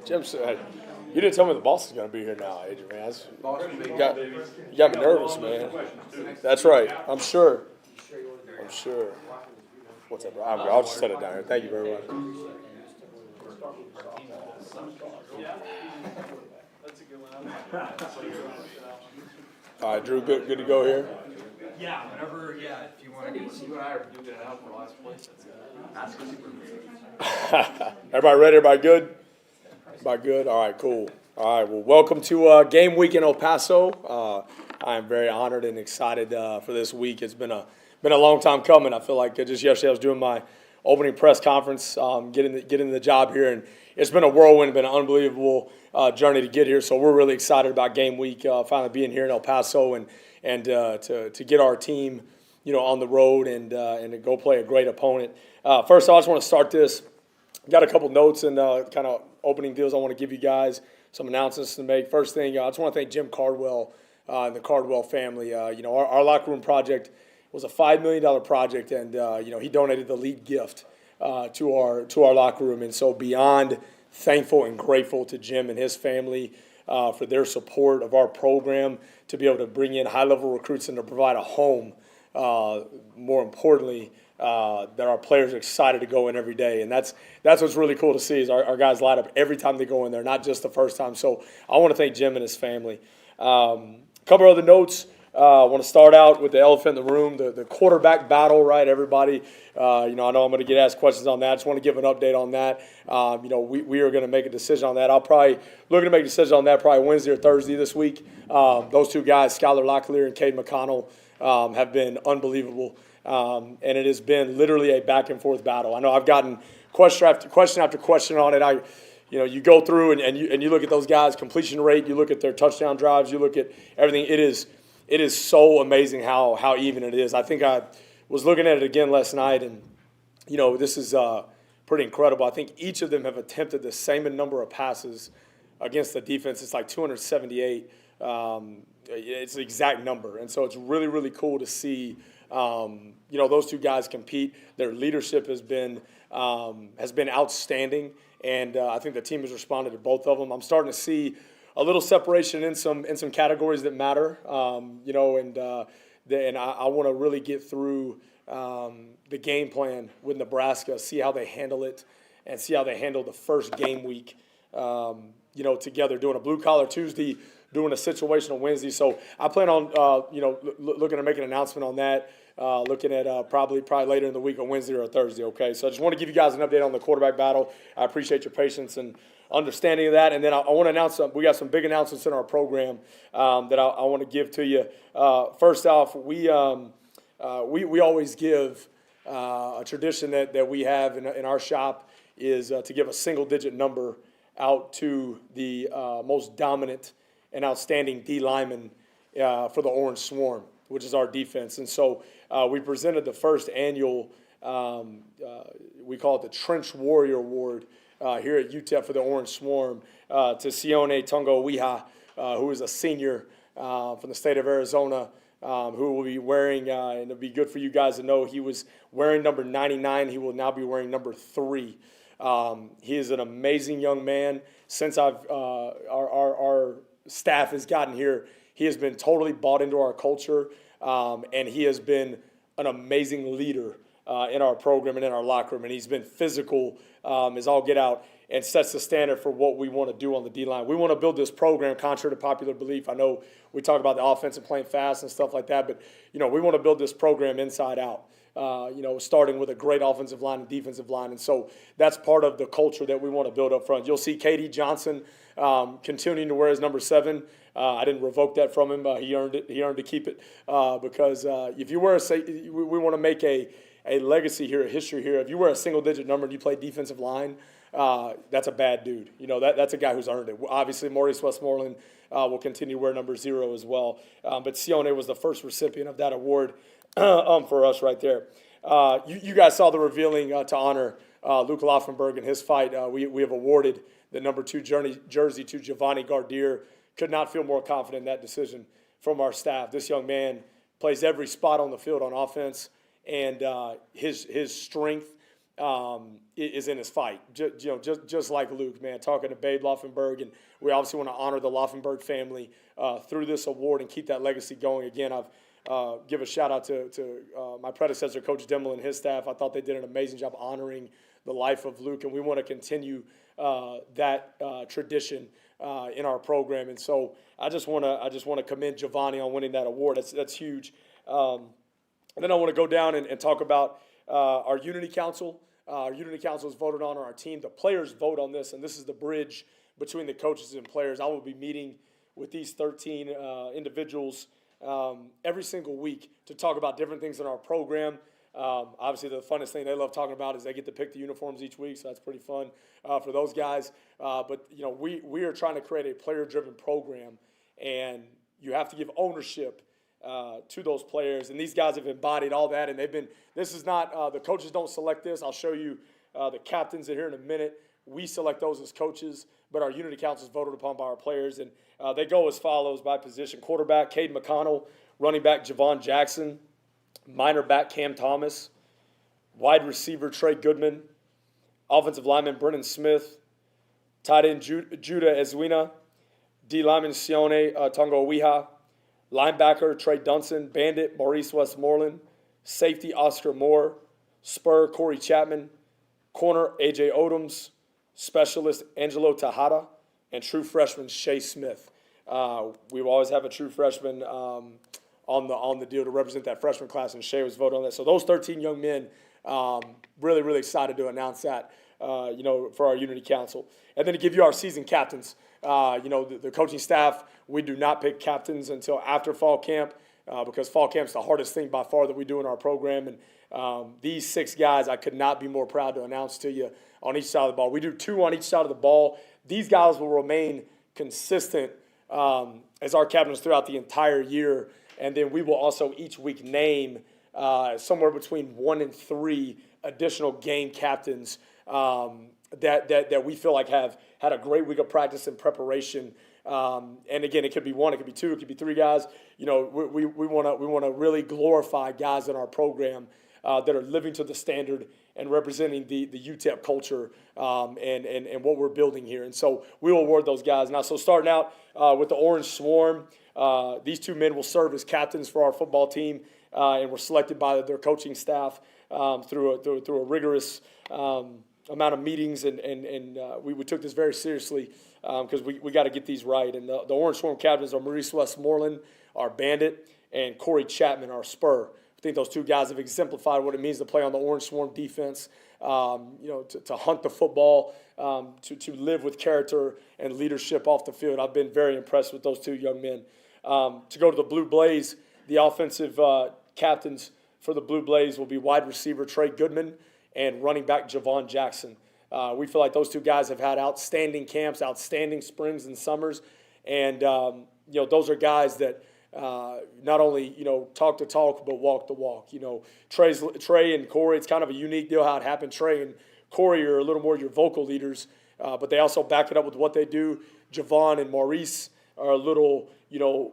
Jim said, you didn't tell me the boss is going to be here now, Adrian, man. You got me nervous, man. That's right. I'm sure. What's up, bro? I'll just set it down here. Thank you very much. All right, Drew, good to go here. Yeah, whenever, if you want to. You and I are duking it out for last place. That's Everybody ready? Everybody good? Everybody good? All right, cool. All right, well, welcome to game week in El Paso. I am very honored and excited for this week. It's been a long time coming. I feel like just yesterday I was doing my opening press conference, getting the job here, and it's been a whirlwind, been an unbelievable journey to get here. So we're really excited about game week, finally being here in El Paso and to get our team, on the road and to go play a great opponent. First, I just want to start this. Got a couple notes and kind of opening deals I want to give you guys, some announcements to make. First thing, I just want to thank Jim Cardwell and the Cardwell family. Our locker room project was a $5 million project, and he donated the lead gift to our locker room, and so beyond thankful and grateful to Jim and his family for their support of our program to be able to bring in high-level recruits and to provide a home. More importantly, that our players are excited to go in every day, and that's what's really cool to see is our guys light up every time they go in there, not just the first time. So I want to thank Jim and his family. Couple other notes. I want to start out with the elephant in the room, the quarterback battle, right? Everybody, I know I'm going to get asked questions on that. I just want to give an update on that. We are going to make a decision on that. I'll probably looking to make a decision on that probably Wednesday or Thursday this week. Those two guys, Skylar Locklear and Cade McConnell, have been unbelievable. And it has been literally a back and forth battle. I know I've gotten question after question on it. You go through and you look at those guys' completion rate, you look at their touchdown drives, you look at everything. It is so amazing how even it is. I think I was looking at it again last night, and this is pretty incredible. I think each of them have attempted the same number of passes against the defense. It's like 278. It's the exact number, and so it's really, really cool to see. Those two guys compete. Their leadership has been outstanding, and I think the team has responded to both of them. I'm starting to see a little separation in some categories that matter, and I want to really get through the game plan with Nebraska, see how they handle it, and see how they handle the first game week, together, doing a blue-collar Tuesday, doing a situational Wednesday. So I plan on, looking to make an announcement on that, looking at probably later in the week on Wednesday or Thursday, okay? So I just want to give you guys an update on the quarterback battle. I appreciate your patience and understanding of that. And then I want to announce we got some big announcements in our program that I want to give to you. First off, we always give a tradition that we have in our shop is to give a single-digit number out to the most dominant and outstanding D lineman for the Orange Swarm, which is our defense. And so we presented the first annual, we call it the Trench Warrior Award here at UTEP for the Orange Swarm to Sione Tungo Wiha, who is a senior from the state of Arizona, who will be wearing, and it'll be good for you guys to know, he was wearing number 99. He will now be wearing number 3. He is an amazing young man. Since our staff has gotten here, he has been totally bought into our culture, and he has been an amazing leader in our program and in our locker room, and he's been physical as all get out and sets the standard for what we want to do on the D-line. We want to build this program contrary to popular belief. I know we talk about the offense and playing fast and stuff like that, but, we want to build this program inside out. Starting with a great offensive line and defensive line. And so that's part of the culture that we want to build up front. You'll see K.D. Johnson continuing to wear his number 7. I didn't revoke that from him. He earned it. He earned to keep it because if you wear we want to make a legacy here, a history here. If you wear a single-digit number and you play defensive line, that's a bad dude. That's a guy who's earned it. Obviously, Maurice Westmoreland will continue to wear number 0 as well. But Sione was the first recipient of that award for us right there. You guys saw the revealing to honor Luke Laufenberg in his fight. We have awarded the number 2 jersey to Giovanni Gardier. Could not feel more confident in that decision from our staff. This young man plays every spot on the field on offense, and his strength is in his fight. Just like Luke, man, talking to Babe Laufenberg, and we obviously want to honor the Laufenberg family through this award and keep that legacy going. Again, I've give a shout out to my predecessor, Coach Dimmel, and his staff. I thought they did an amazing job honoring the life of Luke, and we want to continue that tradition in our program. And so I just want to commend Giovanni on winning that award. That's huge. And then I want to go down and talk about our Unity Council. Our Unity Council is voted on our team. The players vote on this, and this is the bridge between the coaches and players. I will be meeting with these 13 individuals every single week to talk about different things in our program. Obviously, the funnest thing they love talking about is they get to pick the uniforms each week, so that's pretty fun for those guys. But we are trying to create a player-driven program, and you have to give ownership to those players, and these guys have embodied all that, and they've been. This is not the coaches don't select this. I'll show you the captains in here in a minute. We select those as coaches, but our Unity Council is voted upon by our players, and they go as follows by position: quarterback Cade McConnell, running back Javon Jackson, minor back Cam Thomas, wide receiver Trey Goodman, offensive lineman Brennan Smith, tight end Judah Ezwina, D lineman Sione Tongo Wiha, linebacker Trey Dunson, bandit Maurice Westmoreland, safety Oscar Moore, spur Corey Chapman, corner A.J. Odoms, specialist Angelo Tejada, and true freshman Shea Smith. We always have a true freshman on the deal to represent that freshman class, and Shea was voted on that. So those 13 young men, really, really excited to announce that, for our Unity Council. And then to give you our season captains. The coaching staff, we do not pick captains until after fall camp because fall camp's the hardest thing by far that we do in our program. And these 6 guys, I could not be more proud to announce to you on each side of the ball. We do 2 on each side of the ball. These guys will remain consistent as our captains throughout the entire year. And then we will also each week name somewhere between 1 and 3 additional game captains that we feel like have had a great week of practice and preparation. And again, it could be 1, it could be 2, it could be 3 guys. We want to really glorify guys in our program that are living to the standard and representing the UTEP culture and what we're building here. And so we will award those guys. Now, so starting out with the Orange Swarm, these 2 men will serve as captains for our football team, and were selected by their coaching staff through a rigorous amount of meetings, and we took this very seriously because we got to get these right. And the Orange Swarm captains are Maurice Westmoreland, our bandit, and Corey Chapman, our spur. I think those 2 guys have exemplified what it means to play on the Orange Swarm defense, to hunt the football, to live with character and leadership off the field. I've been very impressed with those 2 young men. To go to the Blue Blaze, the offensive captains for the Blue Blaze will be wide receiver Trey Goodman and running back Javon Jackson. We feel like those 2 guys have had outstanding camps, outstanding springs and summers, and those are guys that not only talk the talk but walk the walk. Trey and Corey, it's kind of a unique deal how it happened. Trey and Corey are a little more your vocal leaders, but they also back it up with what they do. Javon and Maurice are a little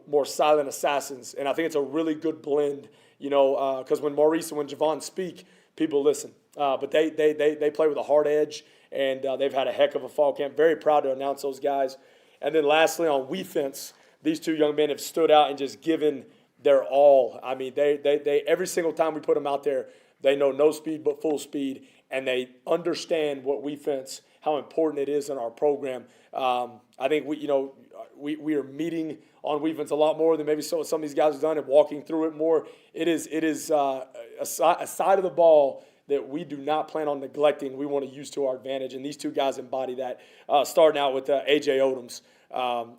more silent assassins, and I think it's a really good blend. Because when Maurice and when Javon speak, people listen. But they play with a hard edge, and they've had a heck of a fall camp. Very proud to announce those guys. And then lastly, on defense, these 2 young men have stood out and just given their all. I mean, they every single time we put them out there, they know no speed but full speed, and they understand what defense, how important it is in our program. I think we are meeting on defense a lot more than maybe some of these guys have done and walking through it more. It is a side of the ball that we do not plan on neglecting. We want to use to our advantage, and these 2 guys embody that. Starting out with A.J. Odoms.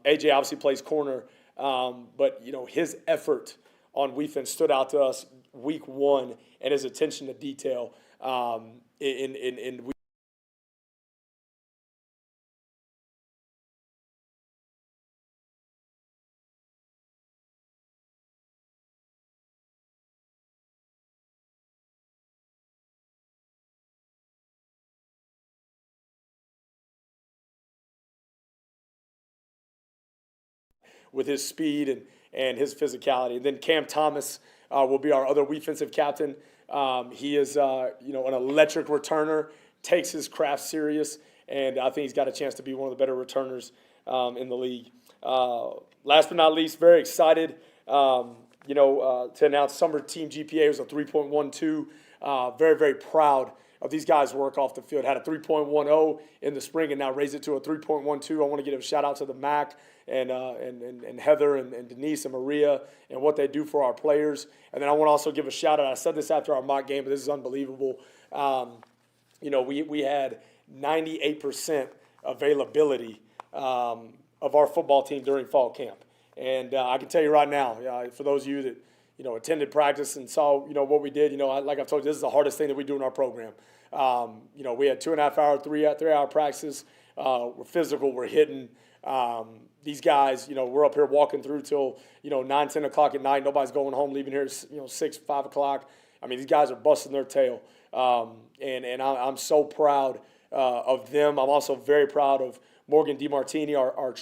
A.J. obviously plays corner, but his effort on defense stood out to us week 1, and his attention to detail with his speed and his physicality. And then Cam Thomas will be our other defensive captain. He is, you know, an electric returner, takes his craft serious, and I think he's got a chance to be one of the better returners in the league. Last but not least, very excited, you know, to announce summer team GPA was a 3.12. Very, very proud of these guys' work off the field. Had a 3.10 in the spring and now raised it to a 3.12. I want to give a shout out to the MAC and Heather and Denise and Maria and what they do for our players. And then I want to also give a shout out. I said this after our mock game, but this is unbelievable. You know, we had 98% availability of our football team during fall camp. And I can tell you right now, for those of you that, you know, attended practice and saw, you know, what we did, you know, like I've told you, this is the hardest thing that we do in our program. You know, we had 2.5 hour, 3 hour practices. We're physical, we're hitting. These guys, you know, we're up here walking through till, you know, 9, 10 o'clock at night. Nobody's going home, leaving here, you know, 6, 5 o'clock. I mean, these guys are busting their tail. And I'm so proud of them. I'm also very proud of Morgan DeMartini,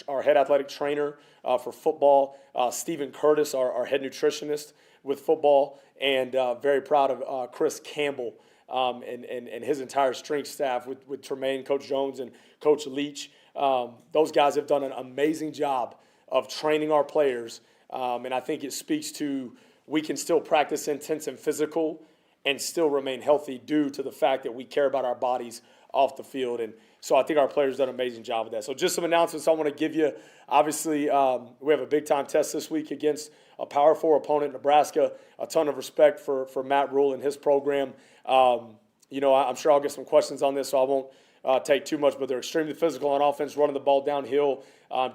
our head athletic trainer for football, Stephen Curtis, our head nutritionist with football, and very proud of Chris Campbell and his entire strength staff with Tremaine, Coach Jones, and Coach Leach. Those guys have done an amazing job of training our players, and I think it speaks to we can still practice intense and physical and still remain healthy due to the fact that we care about our bodies off the field. And so I think our players done an amazing job of that. So just some announcements I want to give you. Obviously, we have a big-time test this week against a Power 4 opponent, Nebraska. A ton of respect for Matt Rule and his program. You know, I'm sure I'll get some questions on this, so I won't take too much, but they're extremely physical on offense, running the ball downhill.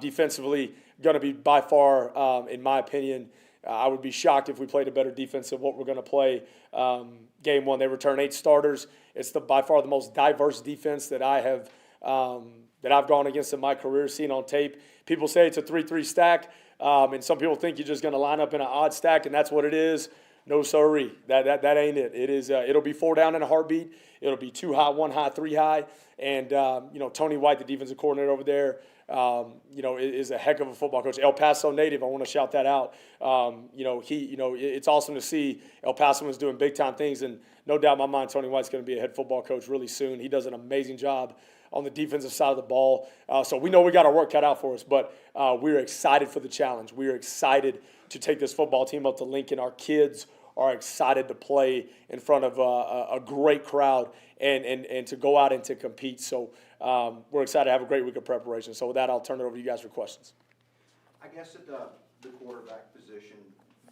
Defensively, going to be by far, in my opinion, I would be shocked if we played a better defense than what we're going to play. Game one, they return 8 starters. It's by far the most diverse defense that I've gone against in my career, seen on tape. People say it's a 3-3 stack, and some people think you're just going to line up in an odd stack, and that's what it is. No, sorry, that ain't it. It is. It'll be 4 down in a heartbeat. It'll be 2 high, 1 high, 3 high, and you know, Tony White, the defensive coordinator over there, you know, is a heck of a football coach. El Paso native, I want to shout that out. You know, it's awesome to see El Pasoans doing big time things, and no doubt in my mind, Tony White's going to be a head football coach really soon. He does an amazing job on the defensive side of the ball. So we know we got our work cut out for us, but we're excited for the challenge. We are excited to take this football team up to Lincoln. Our kids are excited to play in front of a great crowd and to go out and to compete. So we're excited to have a great week of preparation. So with that, I'll turn it over to you guys for questions. I guess at the quarterback position,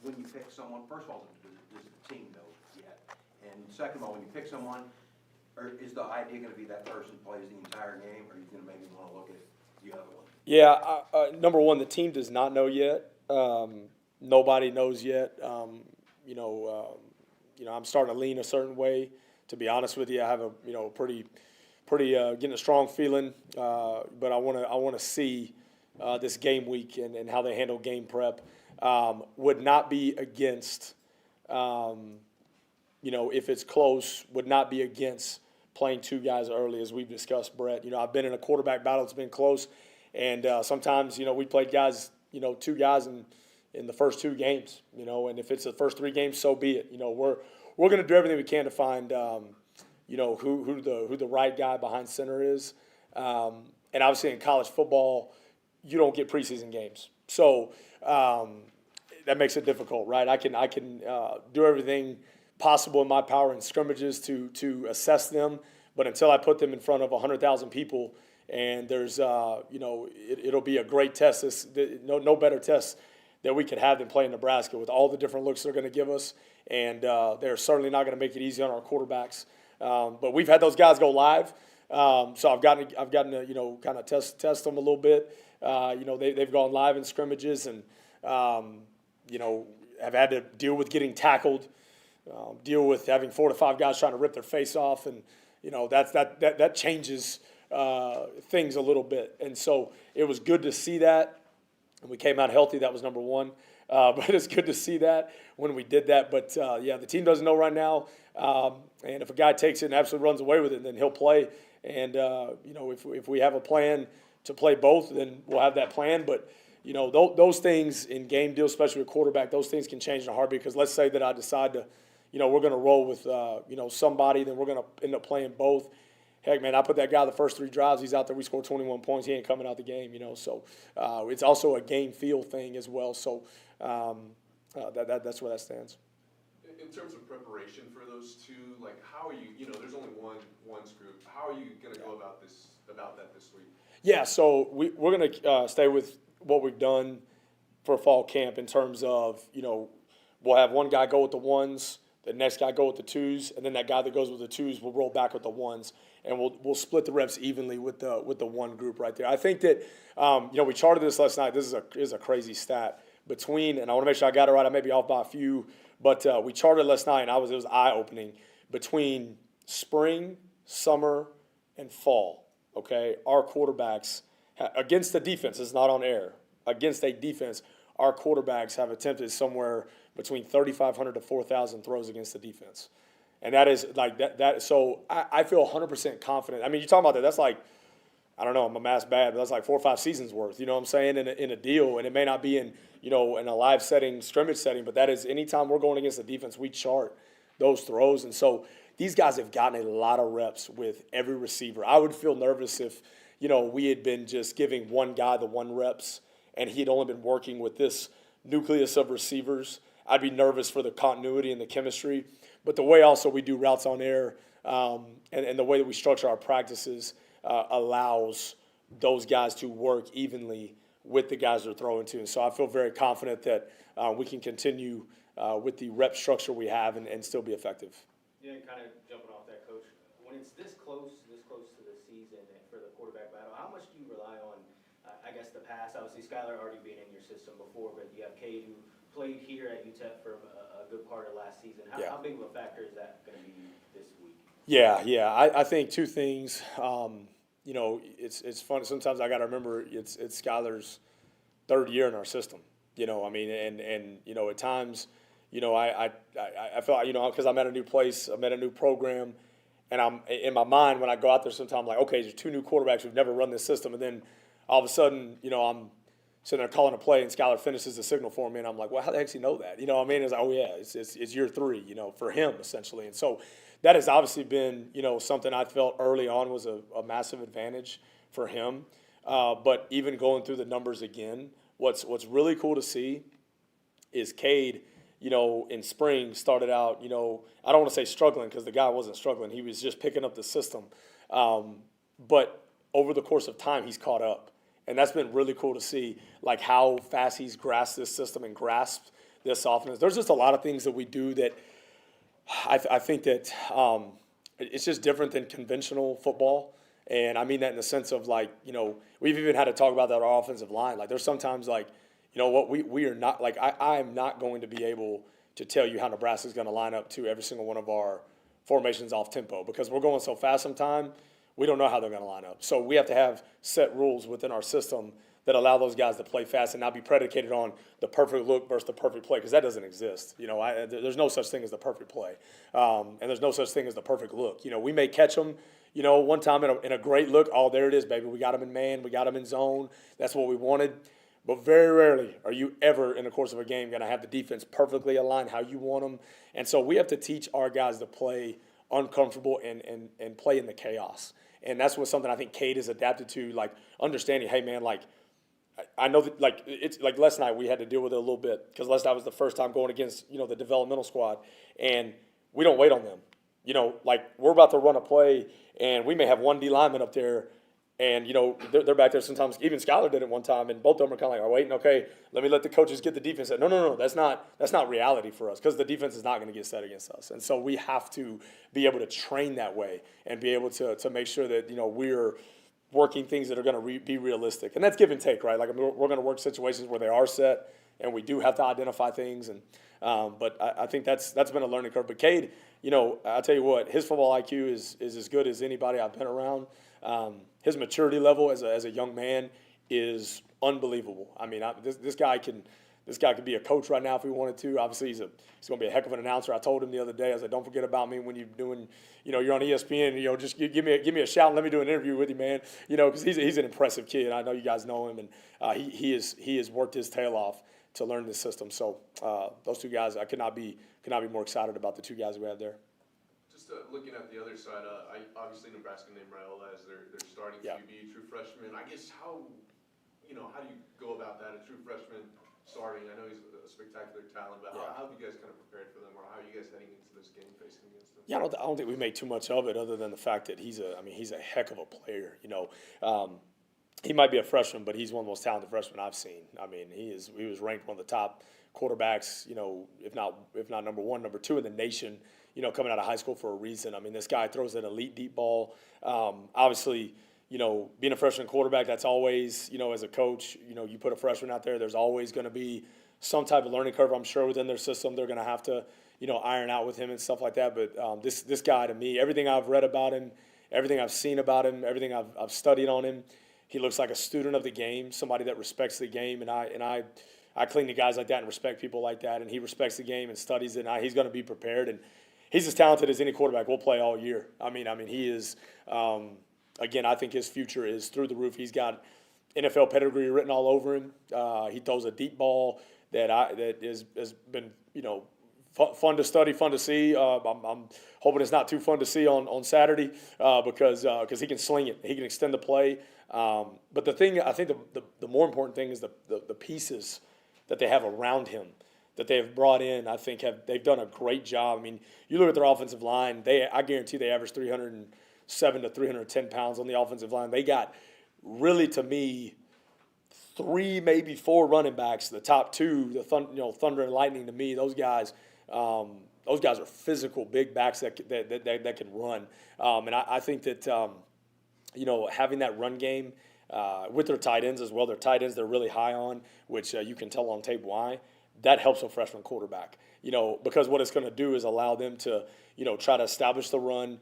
when you pick someone, first of all, does the team know yet? And second of all, when you pick someone, is the idea going to be that person plays the entire game, or are you going to maybe want to look at the other one? Yeah, number one, the team does not know yet. Nobody knows yet. You know, I'm starting to lean a certain way. To be honest with you, I have a pretty getting a strong feeling. But I want to see this game week and how they handle game prep. Would not be against. You know, if it's close, would not be against playing 2 guys early, as we've discussed, Brett. You know, I've been in a quarterback battle that's been close, and sometimes, you know, we played guys, 2 guys in the first 2 games, you know, and if it's the first 3 games, so be it. You know, we're going to do everything we can to find, you know, who the right guy behind center is, and obviously in college football, you don't get preseason games, so that makes it difficult, right? I can do everything possible in my power in scrimmages to assess them, but until I put them in front of 100,000 people, and there's you know, it'll be a great test. No better test that we could have than playing Nebraska with all the different looks they're going to give us, and they're certainly not going to make it easy on our quarterbacks. But we've had those guys go live, so I've gotten to, you know, kind of test them a little bit. You know, they've gone live in scrimmages, and you know, have had to deal with getting tackled. Deal with having 4 to 5 guys trying to rip their face off, and you know that changes things a little bit. And so it was good to see that, and we came out healthy. That was number one. But it's good to see that when we did that. But yeah, the team doesn't know right now. And if a guy takes it and absolutely runs away with it, then he'll play. And you know, if we have a plan to play both, then we'll have that plan. But you know, those things in game deals, especially with quarterback, those things can change in a heartbeat. Because let's say that I decide to, we're going to roll with, somebody, then we're going to end up playing both. Heck, man, I put that guy the first 3 drives. He's out there. We scored 21 points. He ain't coming out the game, So it's also a game feel thing as well. So that's where that stands. In terms of preparation for those two, like how are you? There's only one group. How are you going to go about that this week? Yeah, so we're going to stay with what we've done for fall camp in terms of, we'll have one guy go with the ones, the next guy go with the twos, and then that guy that goes with the twos will roll back with the ones, and we'll split the reps evenly with the one group right there. I think that, we charted this last night. This is a crazy stat between, and I want to make sure I got it right. I may be off by a few, but we charted last night, and it was eye-opening between spring, summer, and fall. Okay, our quarterbacks against the defense is not on air. Against a defense, our quarterbacks have attempted somewhere between 3,500 to 4,000 throws against the defense, and that is like that. So I feel 100% confident. I mean, you're talking about that. That's like, I don't know, my math's bad, but that's like 4 or 5 seasons worth. You know what I'm saying? In a deal, and it may not be in in a live setting, scrimmage setting, but that is anytime we're going against the defense, we chart those throws, and so. These guys have gotten a lot of reps with every receiver. I would feel nervous if, we had been just giving one guy the 1 reps and he had only been working with this nucleus of receivers. I'd be nervous for the continuity and the chemistry. But the way also we do routes on air and the way that we structure our practices allows those guys to work evenly with the guys they're throwing to. And so I feel very confident that we can continue with the rep structure we have and still be effective. Yeah, kind of jumping off that, Coach. When it's this close to the season and for the quarterback battle, how much do you rely on, the pass? Obviously, Skylar already being in your system before, but you have Cade who played here at UTEP for a good part of last season. How big of a factor is that going to be this week? Yeah. I think 2 things. It's fun. Sometimes I got to remember it's Skylar's 3rd year in our system. At times. I feel like, because I'm at a new place, I'm at a new program, and I'm in my mind when I go out there sometimes I'm like, okay, there's 2 new quarterbacks who've never run this system, and then all of a sudden, I'm sitting there calling a play, and Skylar finishes the signal for me, and I'm like, well, how the heck does he know that? It's like, oh yeah, it's year 3, for him essentially, and so that has obviously been, something I felt early on was a massive advantage for him, but even going through the numbers again, what's really cool to see is Cade. In spring started out, I don't want to say struggling because the guy wasn't struggling. He was just picking up the system. But over the course of time, he's caught up. And that's been really cool to see, like how fast he's grasped this system and grasped this offense. There's just a lot of things that we do that I think that it's just different than conventional football. And I mean that in the sense of we've even had to talk about that our offensive line. Like there's sometimes we are not I am not going to be able to tell you how Nebraska is going to line up to every single one of our formations off tempo because we're going so fast sometimes we don't know how they're going to line up. So we have to have set rules within our system that allow those guys to play fast and not be predicated on the perfect look versus the perfect play because that doesn't exist. There's no such thing as the perfect play, and there's no such thing as the perfect look. We may catch them. One time in a great look, oh, there it is, baby. We got them in man. We got them in zone. That's what we wanted. But very rarely are you ever, in the course of a game, going to have the defense perfectly aligned how you want them. And so we have to teach our guys to play uncomfortable and play in the chaos. And that's what something I think Cade has adapted to, understanding, hey, man, I know that, it's like last night we had to deal with it a little bit because last night was the first time going against, the developmental squad. And we don't wait on them. We're about to run a play, and we may have one D lineman up there, and, they're back there sometimes. Even Skylar did it one time, and both of them are kind of like, oh, waiting, okay, let the coaches get the defense. No, that's not reality for us because the defense is not going to get set against us. And so we have to be able to train that way and be able to make sure that, we're working things that are going to be realistic. And that's give and take, right? We're going to work situations where they are set, and we do have to identify things. And but I think that's been a learning curve. But Cade, I'll tell you what, his football IQ is as good as anybody I've been around. His maturity level as a young man is unbelievable. I mean, this guy could be a coach right now if he wanted to. Obviously, he's going to be a heck of an announcer. I told him the other day, I was like, don't forget about me when you're doing, you're on ESPN. Just give me a shout and let me do an interview with you, man. Because he's an impressive kid. I know you guys know him, and he has worked his tail off to learn this system. So those two guys, I could not be more excited about the two guys we have there. Just looking at the other side, obviously Nebraska named Raiola as their starting Yeah. QB, true freshman. I guess how do you go about that, a true freshman starting? I know he's a spectacular talent, but Yeah. how have you guys kind of prepared for them, or how are you guys heading into this game facing against them? Yeah, I don't think we make too much of it other than the fact that he's a heck of a player. He might be a freshman, but he's one of the most talented freshmen I've seen. I mean, he was ranked one of the top quarterbacks, if not number one, number two in the nation, coming out of high school for a reason. I mean, this guy throws an elite deep ball. Obviously, being a freshman quarterback, that's always, as a coach, you put a freshman out there, there's always going to be some type of learning curve, I'm sure, within their system. They're going to have to, iron out with him and stuff like that. But this guy, to me, everything I've read about him, everything I've seen about him, everything I've studied on him, he looks like a student of the game, somebody that respects the game, and I cling to guys like that and respect people like that, and he respects the game and studies it, and he's going to be prepared, and he's as talented as any quarterback will play all year. I mean, he is. Again, I think his future is through the roof. He's got NFL pedigree written all over him. He throws a deep ball that has been fun to study, fun to see. I'm hoping it's not too fun to see on Saturday because he can sling it. He can extend the play. But the thing, I think the more important thing is the pieces that they have around him that they have brought in. I think they've done a great job. I mean, you look at their offensive line, I guarantee they average 307 to 310 pounds on the offensive line. They got, really, to me, 3, maybe 4 running backs. The top 2, the Thunder and Lightning, to me, those guys are physical, big backs that can run. And I think that having that run game with their tight ends as well. Their tight ends they're really high on, which you can tell on tape why. That helps a freshman quarterback, because what it's going to do is allow them to, try to establish the run,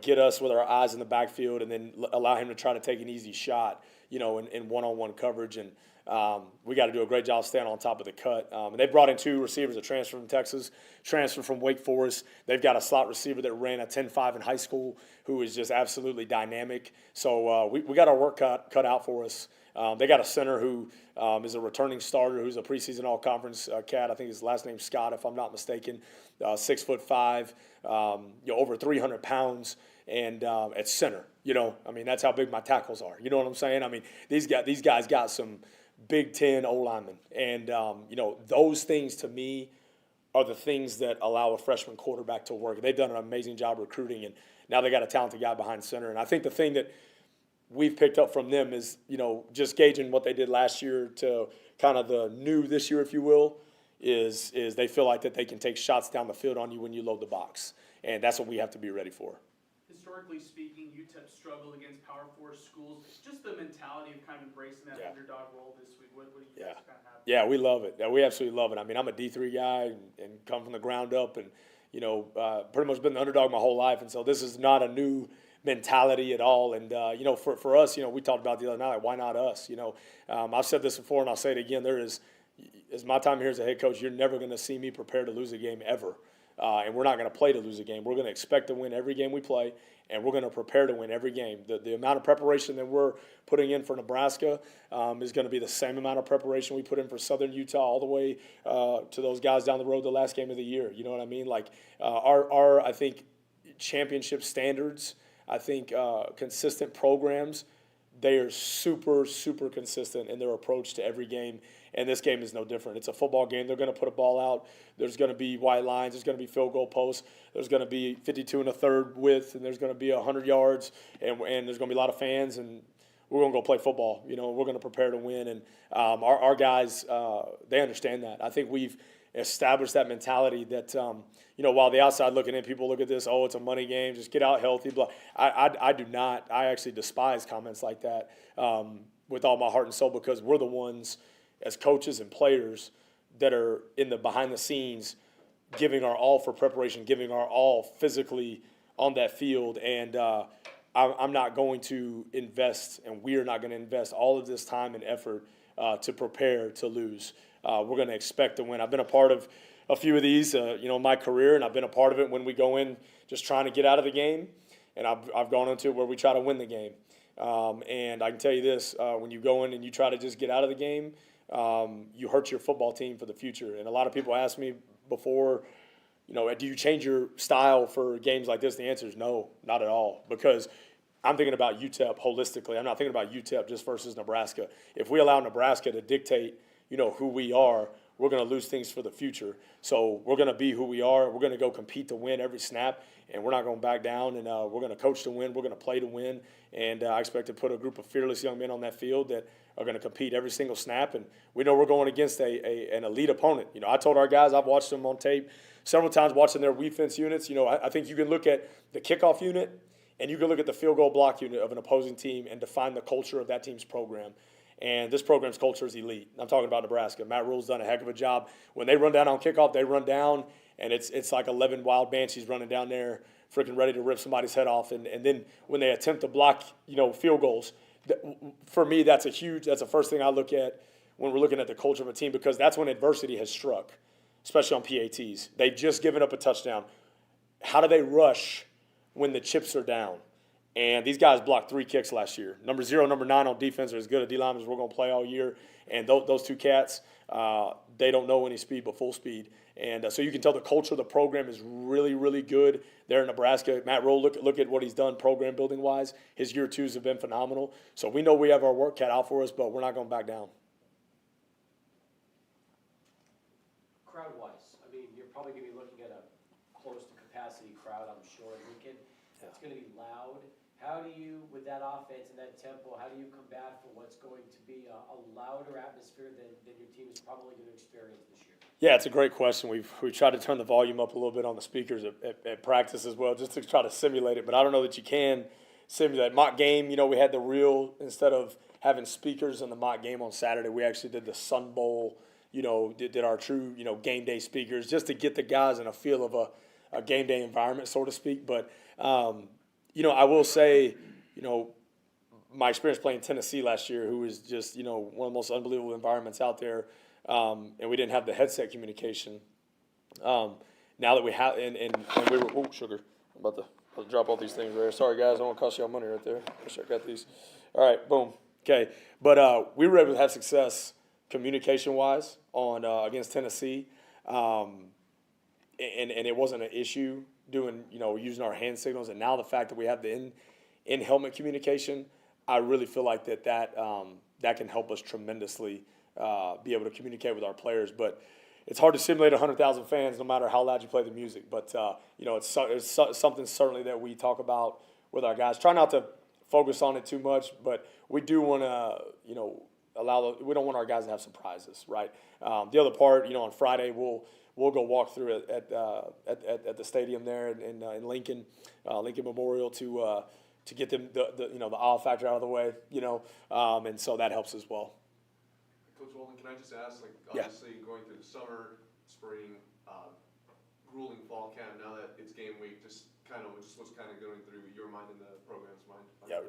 get us with our eyes in the backfield, and then allow him to try to take an easy shot, in one-on-one coverage. And we got to do a great job staying on top of the cut. And they've brought in 2 receivers that transferred from Texas, transferred from Wake Forest. They've got a slot receiver that ran a 10.5 in high school who is just absolutely dynamic. So we got our work cut out for us. They got a center who is a returning starter, who's a preseason all-conference cat. I think his last name's Scott, if I'm not mistaken. 6'5", over 300 pounds, and at center. That's how big my tackles are. You know what I'm saying? I mean, these guys got some Big Ten O-linemen, and those things to me are the things that allow a freshman quarterback to work. They've done an amazing job recruiting, and now they got a talented guy behind center. And I think the thing that we've picked up from them is, just gauging what they did last year to kind of the new this year, if you will, is they feel like that they can take shots down the field on you when you load the box. And that's what we have to be ready for. Historically speaking, UTEP struggled against Power 4 schools. Just the mentality of kind of embracing that underdog role this week. What do you guys kind of have? Yeah, we love it. Yeah, we absolutely love it. I mean, I'm a D3 guy and come from the ground up and, pretty much been the underdog my whole life. And so this is not a new mentality at all. And, for us, we talked about the other night, why not us? I've said this before and I'll say it again. As my time here as a head coach, you're never going to see me prepare to lose a game ever. And we're not going to play to lose a game. We're going to expect to win every game we play, and we're going to prepare to win every game. The amount of preparation that we're putting in for Nebraska is going to be the same amount of preparation we put in for Southern Utah all the way to those guys down the road the last game of the year. You know what I mean? Like our I think, championship standards, I think consistent programs, they are super, super consistent in their approach to every game. And this game is no different. It's a football game. They're going to put a ball out. There's going to be white lines. There's going to be field goal posts. There's going to be 52 1/3 width, and there's going to be 100 yards, and there's going to be a lot of fans, and we're going to go play football. We're going to prepare to win. And our guys, they understand that. I think we've established that mentality that, while the outside looking in, people look at this, it's a money game, just get out healthy. Blah. I do not. I actually despise comments like that with all my heart and soul, because we're the ones as coaches and players that are in the behind the scenes giving our all for preparation, giving our all physically on that field. And I'm not going to invest, and we are not going to invest all of this time and effort to prepare to lose. We're going to expect to win. I've been a part of a few of these, in my career, and I've been a part of it when we go in just trying to get out of the game, and I've gone into it where we try to win the game. And I can tell you this, when you go in and you try to just get out of the game, you hurt your football team for the future. And a lot of people ask me before, do you change your style for games like this? The answer is no, not at all, because I'm thinking about UTEP holistically. I'm not thinking about UTEP just versus Nebraska. If we allow Nebraska to dictate, who we are, we're going to lose things for the future. So we're going to be who we are. We're going to go compete to win every snap, and we're not going to back down, and we're going to coach to win. We're going to play to win, and I expect to put a group of fearless young men on that field that are going to compete every single snap, and we know we're going against an elite opponent. I told our guys, I've watched them on tape several times watching their defense units. I think you can look at the kickoff unit and you can look at the field goal block unit of an opposing team and define the culture of that team's program. And this program's culture is elite. I'm talking about Nebraska. Matt Rule's done a heck of a job. When they run down on kickoff, they run down, and it's like 11 wild banshees running down there, freaking ready to rip somebody's head off. And then when they attempt to block, field goals, for me, that's the first thing I look at when we're looking at the culture of a team, because that's when adversity has struck, especially on PATs. They've just given up a touchdown. How do they rush when the chips are down? And these guys blocked 3 kicks last year. Number 0, number 9 on defense are as good a D-linemen as we're going to play all year. And those 2 cats, they don't know any speed but full speed. And so you can tell the culture of the program is really, really good there in Nebraska. Matt Rowe, look at what he's done program building wise. His year 2s have been phenomenal. So we know we have our work cut out for us, but we're not going to back down. Crowd-wise, you're probably going to be looking at a close to capacity crowd, I'm sure, in Lincoln. It's going to be loud. How do you, with that offense and that tempo, how do you combat for what's going to be a louder atmosphere than your team is probably going to experience this year? Yeah, it's a great question. We've tried to turn the volume up a little bit on the speakers at practice as well, just to try to simulate it. But I don't know that you can simulate. Mock game, we had the real, instead of having speakers in the mock game on Saturday, we actually did the Sun Bowl, did our true, game day speakers, just to get the guys in a feel of a game day environment, so to speak. But, I will say, my experience playing Tennessee last year, who was just, one of the most unbelievable environments out there, and we didn't have the headset communication. Now that we have, and we were, sugar, I'm about to drop all these things right there. Sorry, guys, I don't want to cost y'all money right there. I sure got these. All right, boom. Okay. But we were able to have success communication-wise on against Tennessee, and it wasn't an issue doing, using our hand signals. And now the fact that we have the in-helmet communication, I really feel like that can help us tremendously be able to communicate with our players. But it's hard to simulate 100,000 fans no matter how loud you play the music. But, it's something certainly that we talk about with our guys. Try not to focus on it too much, but we do want to, we don't want our guys to have surprises, right? The other part, on Friday, we'll go walk through it at the stadium there in Lincoln Memorial to get them the awe factor out of the way, and so that helps as well. Coach Walden, can I just ask, Yeah. obviously going through summer, spring, grueling fall camp, now that it's game week, just what's kind of going through your mind and the program's mind? Yeah,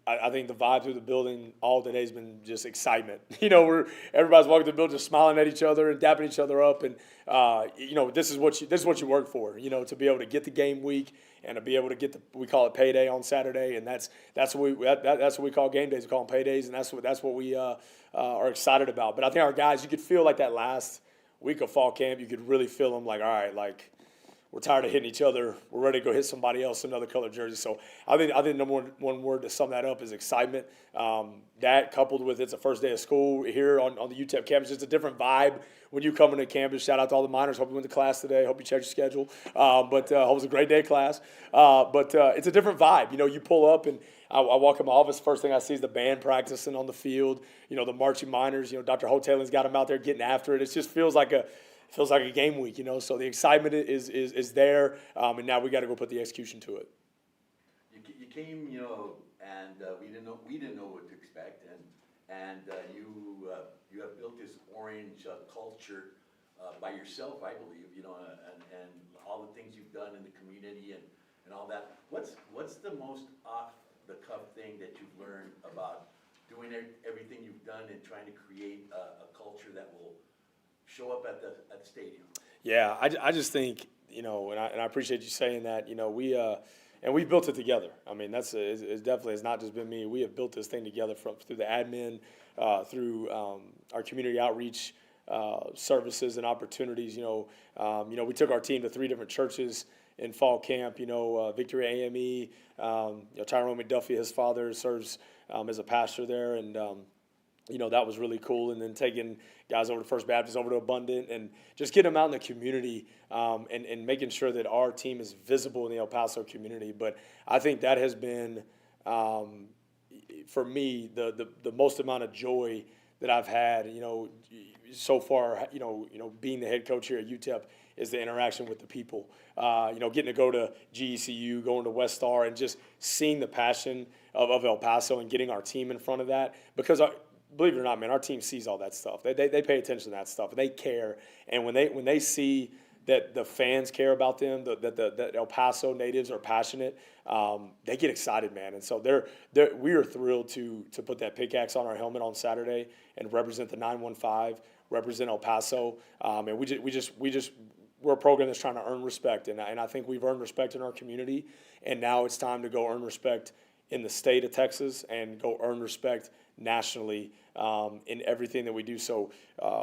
I think the vibe through the building all today has been just excitement. Everybody's walking through the building just smiling at each other and dapping each other up, and this is what you work for. To be able to get the game week and to be able to get we call it payday on Saturday, and that's what we call game days. We call them paydays, and that's what we are excited about. But I think our guys, you could feel like that last week of fall camp, you could really feel them all right, we're tired of hitting each other. We're ready to go hit somebody else in another color jersey. So I think number one word to sum that up is excitement. That coupled with it's the first day of school here on the UTEP campus. It's a different vibe when you come into campus. Shout out to all the minors. Hope you went to class today. Hope you checked your schedule. Hope it was a great day of class. But it's a different vibe. You pull up and I walk in my office. First thing I see is the band practicing on the field. The marching minors. Dr. Hotelin's got them out there getting after it. It just feels like a game week, so the excitement is there, and now we got to go put the execution to it. You came, and we didn't know what to expect, and you have built this orange culture by yourself, I believe, and all the things you've done in the community and all that. What's the most off the cuff thing that you've learned about doing everything you've done and trying to create a culture that will show up at the stadium? Yeah, I just think, and I appreciate you saying that. We and and we've built it together. I mean, it's definitely, it's not just been me. We have built this thing together through the admin, through our community outreach services and opportunities. You know, we took our team to 3 different churches in fall camp. You know, Victory AME. You know, Tyrone McDuffie, his father, serves as a pastor there, and you know, that was really cool. And then taking guys over to First Baptist, over to Abundant, and just getting them out in the community, and making sure that our team is visible in the El Paso community. But I think that has been, for me, the most amount of joy that I've had, you know, so far, you know, being the head coach here at UTEP, is the interaction with the people. You know, getting to go to GECU, going to West Star, and just seeing the passion of El Paso and getting our team in front of that. Because believe it or not, man, our team sees all that stuff. They pay attention to that stuff, and they care. And when they see that the fans care about them, that El Paso natives are passionate, they get excited, man. And so we are thrilled to put that pickaxe on our helmet on Saturday and represent the 915, represent El Paso. And we're a program that's trying to earn respect, and I think we've earned respect in our community, and now it's time to go earn respect in the state of Texas and go earn respect nationally in everything that we do. So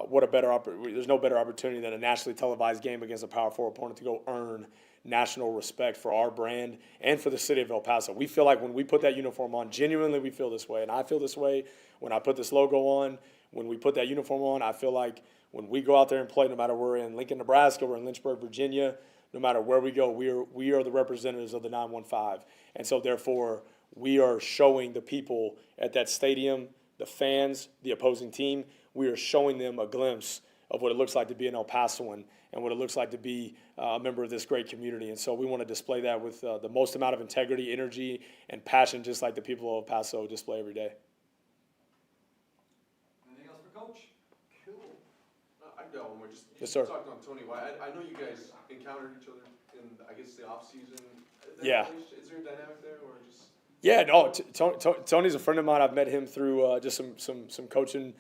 what a better there's no better opportunity than a nationally televised game against a Power 4 opponent to go earn national respect for our brand and for the city of El Paso. We feel like when we put that uniform on, genuinely we feel this way, and I feel this way when I put this logo on. When we put that uniform on, I feel like when we go out there and play, no matter we're in Lincoln, Nebraska, we're in Lynchburg, Virginia, no matter where we go, we are the representatives of the 915. And so therefore, we are showing the people at that stadium, the fans, the opposing team, we are showing them a glimpse of what it looks like to be an El Pasoan and what it looks like to be a member of this great community. And so we want to display that with the most amount of integrity, energy, and passion, just like the people of El Paso display every day. Anything else for Coach? Cool. I got one more. Just Yes, sir. talked on Tony White. I know you guys encountered each other in, I guess, the off season. Yeah. Is there a dynamic there, or just? Yeah, no. Tony's a friend of mine. I've met him through just some coaching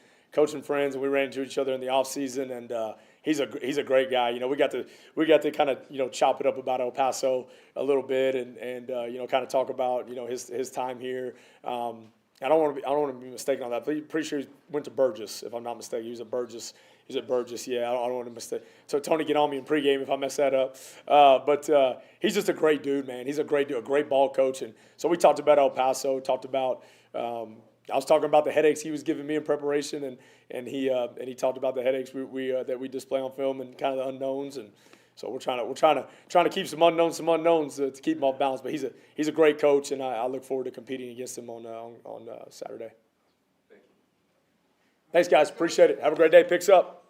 friends, and we ran into each other in the off season. And he's a great guy. You know, we got to kind of, you know, chop it up about El Paso a little bit, and you know, kind of talk about, you know, his time here. I don't want to be mistaken on that, but I'm pretty sure he went to Burgess, if I'm not mistaken. He was at Burgess. He's at Burgess. Yeah, I don't want to mistake. So Tony, get on me in pregame if I mess that up. But he's just a great dude, man. He's a great dude, a great ball coach. And so we talked about El Paso. Talked about. I was talking about the headaches he was giving me in preparation, and he talked about the headaches that we display on film and kind of the unknowns. And so we're trying to keep some unknowns to keep him off balance. But he's a great coach, and I look forward to competing against him on Saturday. Thank you. Thanks, guys. Appreciate it. Have a great day. Picks up.